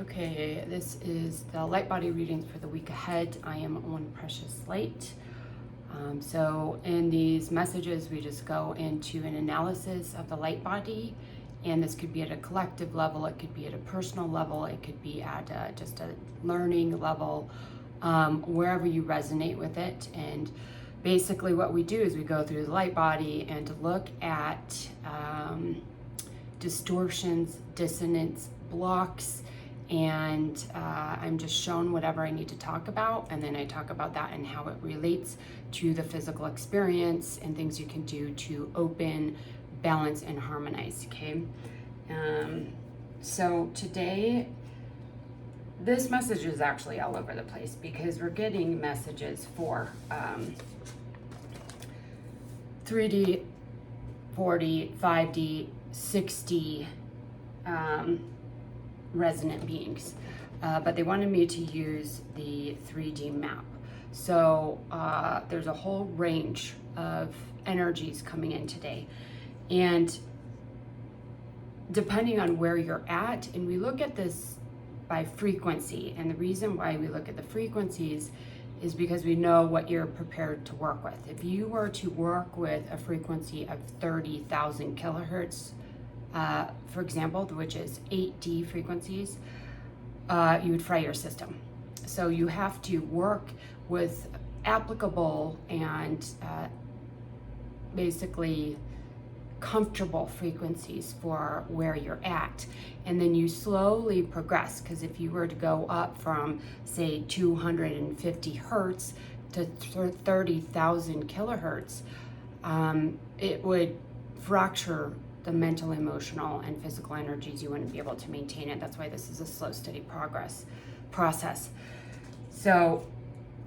Okay, this is the light body readings for the week ahead. I am on Precious Light. So in these messages, we just go into an analysis of the light body, and this could be at a collective level, it could be at a personal level, it could be at just a learning level, wherever you resonate with it. And basically what we do is we go through the light body and look at distortions, dissonance, blocks, and I'm just shown whatever I need to talk about, and then I talk about that and how it relates to the physical experience and things you can do to open, balance, and harmonize, okay? So today, this message is actually all over the place because we're getting messages for 3D, 4D, 5D, 6D, resonant beings, but they wanted me to use the 3D map. So there's a whole range of energies coming in today, and depending on where you're at, and we look at this by frequency, and the reason why we look at the frequencies is because we know what you're prepared to work with. If you were to work with a frequency of 30,000 kilohertz, for example, which is 8D frequencies, you would fry your system. So you have to work with applicable and basically comfortable frequencies for where you're at. And then you slowly progress, because if you were to go up from, say, 250 hertz to 30,000 kilohertz, it would fracture the mental, emotional, and physical energies. You wouldn't be able to maintain it. That's why this is a slow, steady process. So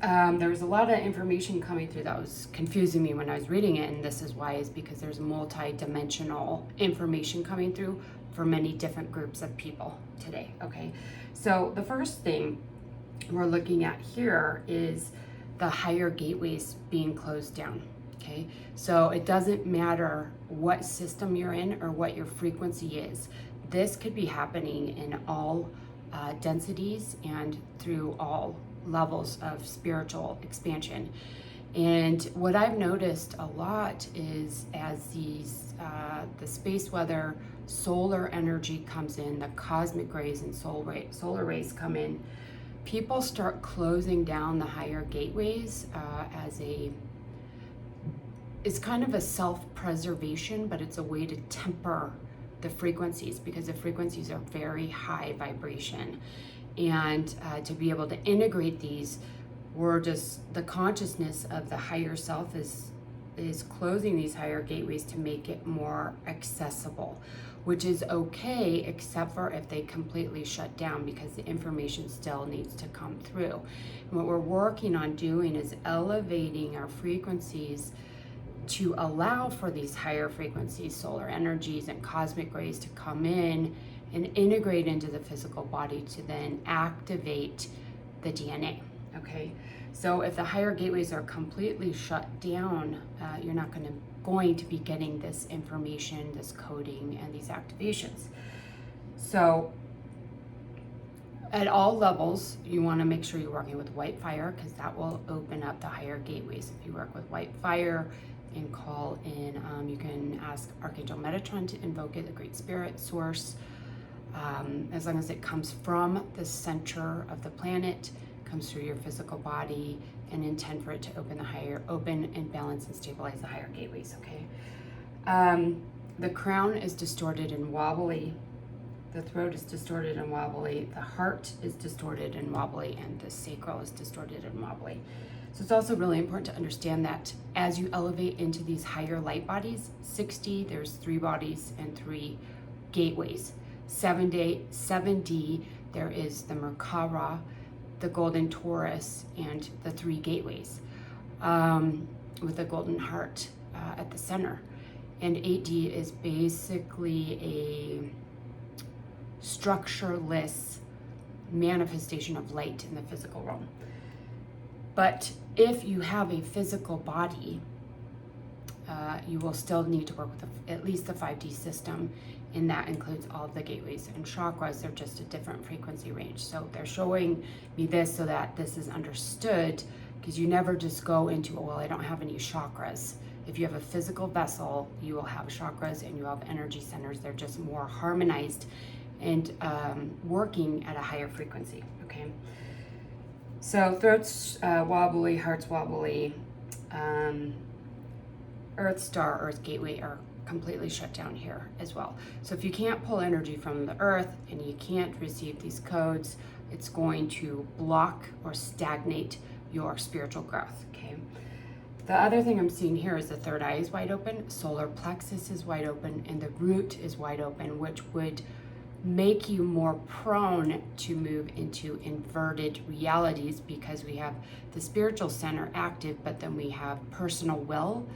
there was a lot of information coming through that was confusing me when I was reading it, and this is why, is because there's multi-dimensional information coming through for many different groups of people today, okay? So the first thing we're looking at here is the higher gateways being closed down. Okay, so it doesn't matter what system you're in or what your frequency is. This could be happening in all densities and through all levels of spiritual expansion. And what I've noticed a lot is as these the space weather, solar energy comes in, the cosmic rays and solar rays come in, people start closing down the higher gateways it's kind of a self-preservation, but it's a way to temper the frequencies, because the frequencies are very high vibration. And to be able to integrate these, the consciousness of the higher self is closing these higher gateways to make it more accessible, which is okay, except for if they completely shut down, because the information still needs to come through. And what we're working on doing is elevating our frequencies to allow for these higher frequencies, solar energies and cosmic rays, to come in and integrate into the physical body to then activate the DNA, okay? So if the higher gateways are completely shut down, you're not going to be getting this information, this coding, and these activations. So at all levels, you want to make sure you're working with white fire, because that will open up the higher gateways. If you work with white fire and call in, you can ask Archangel Metatron to invoke it, the Great Spirit Source, as long as it comes from the center of the planet, comes through your physical body, and intend for it to open and balance and stabilize the higher gateways, okay? The crown is distorted and wobbly. The throat is distorted and wobbly. The heart is distorted and wobbly, and the sacral is distorted and wobbly. So it's also really important to understand that as you elevate into these higher light bodies, 6D, there's 3 bodies and 3 gateways. 7D, there is the Merkaba, the Golden Taurus, and the 3 gateways, with the Golden Heart at the center. And 8D is basically a structureless manifestation of light in the physical realm. But if you have a physical body, you will still need to work with at least the 5D system and that includes all of the gateways and chakras. They're just a different frequency range. So they're showing me this so that this is understood, because you never just go into, well, I don't have any chakras. If you have a physical vessel, you will have chakras and you have energy centers. They're just more harmonized and working at a higher frequency, okay? So throat's wobbly, heart's wobbly, Earth Star, Earth Gateway are completely shut down here as well. So if you can't pull energy from the earth and you can't receive these codes, it's going to block or stagnate your spiritual growth, okay? The other thing I'm seeing here is the third eye is wide open, solar plexus is wide open, and the root is wide open, which would make you more prone to move into inverted realities, because we have the spiritual center active, but then we have personal will,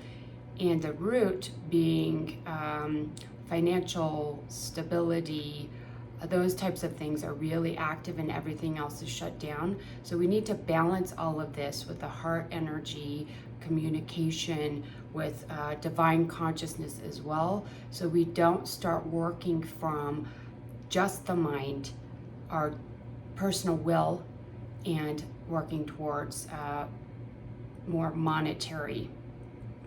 and the root being financial stability. Those types of things are really active and everything else is shut down. So we need to balance all of this with the heart energy, communication, with divine consciousness as well, so we don't start working from just the mind, our personal will, and working towards more monetary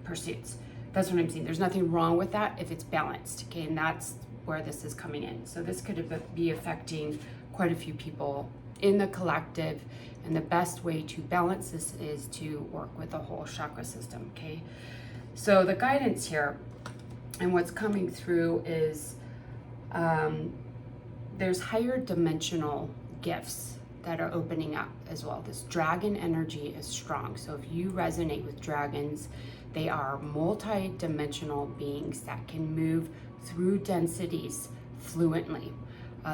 pursuits. That's what I'm seeing. There's nothing wrong with that if it's balanced, okay? And that's where this is coming in. So this could be affecting quite a few people in the collective, and the best way to balance this is to work with the whole chakra system, okay? So the guidance here and what's coming through is there's higher dimensional gifts that are opening up as well. This dragon energy is strong. So if you resonate with dragons, they are multi-dimensional beings that can move through densities fluently.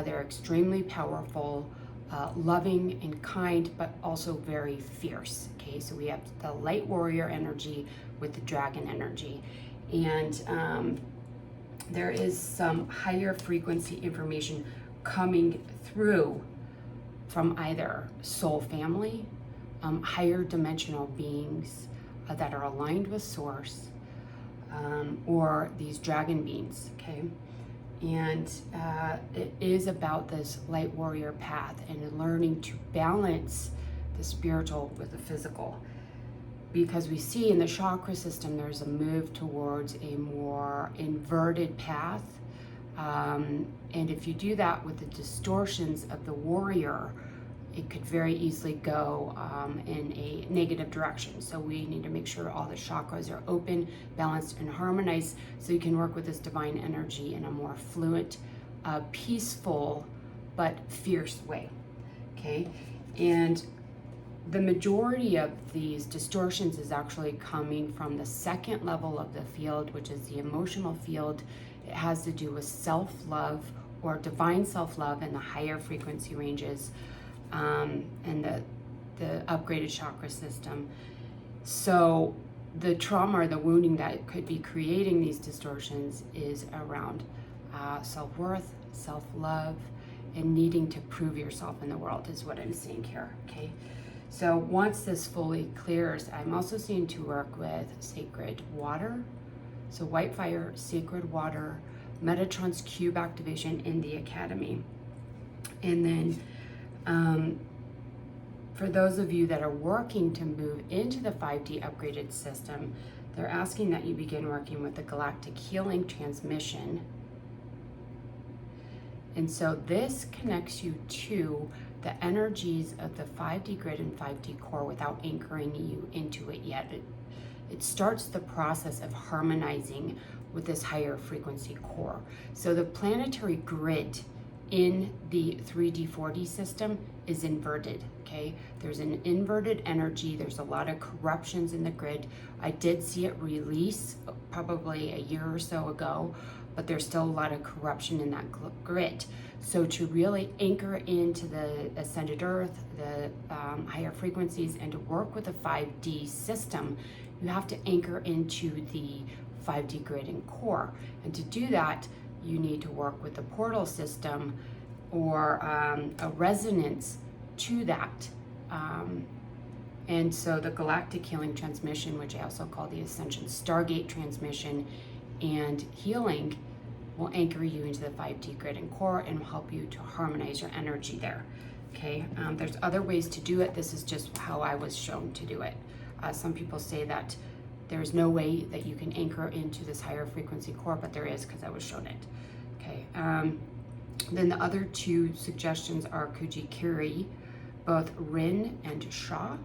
They're extremely powerful, loving and kind, but also very fierce. Okay, so we have the light warrior energy with the dragon energy. And there is some higher frequency information coming through from either soul family, higher dimensional beings that are aligned with source, or these dragon beings, okay? And it is about this light warrior path and learning to balance the spiritual with the physical. Because we see in the chakra system, there's a move towards a more inverted path. And if you do that with the distortions of the warrior, it could very easily go in a negative direction. So we need to make sure all the chakras are open, balanced, and harmonized, so you can work with this divine energy in a more fluent, peaceful, but fierce way, okay? And the majority of these distortions is actually coming from the second level of the field, which is the emotional field. It has to do with self-love or divine self-love in the higher frequency ranges, and the upgraded chakra system. So the trauma or the wounding that could be creating these distortions is around self-worth, self-love, and needing to prove yourself in the world is what I'm seeing here, okay? So once this fully clears, I'm also seeing to work with sacred water. So white fire, sacred water, Metatron's cube activation in the Academy. And then for those of you that are working to move into the 5D upgraded system, they're asking that you begin working with the galactic healing transmission. And so this connects you to the energies of the 5D grid and 5D core without anchoring you into it yet. It starts the process of harmonizing with this higher frequency core. So the planetary grid in the 3D, 4D system is inverted, okay? There's an inverted energy. There's a lot of corruptions in the grid. I did see it release probably a year or so ago, but there's still a lot of corruption in that grid. So to really anchor into the ascended earth, the higher frequencies, and to work with the 5D system, you have to anchor into the 5D grid and core. And to do that, you need to work with the portal system or a resonance to that. And so the galactic healing transmission, which I also call the Ascension Stargate transmission and healing, will anchor you into the 5D grid and core and will help you to harmonize your energy there. Okay, there's other ways to do it. This is just how I was shown to do it. Some people say that there's no way that you can anchor into this higher frequency core, but there is, because I was shown it. Okay, then the other two suggestions are Kujikiri, both Rin and Sha.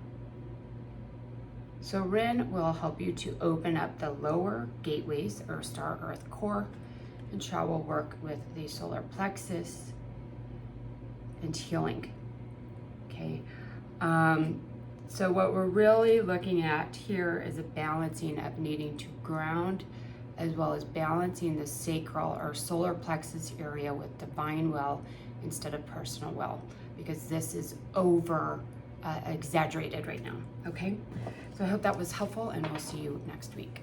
So Rin will help you to open up the lower gateways or star earth core, and Sha will work with the solar plexus and healing. Okay, so what we're really looking at here is a balancing of needing to ground, as well as balancing the sacral or solar plexus area with divine will instead of personal will, because this is over exaggerated right now. Okay, so I hope that was helpful, and we'll see you next week.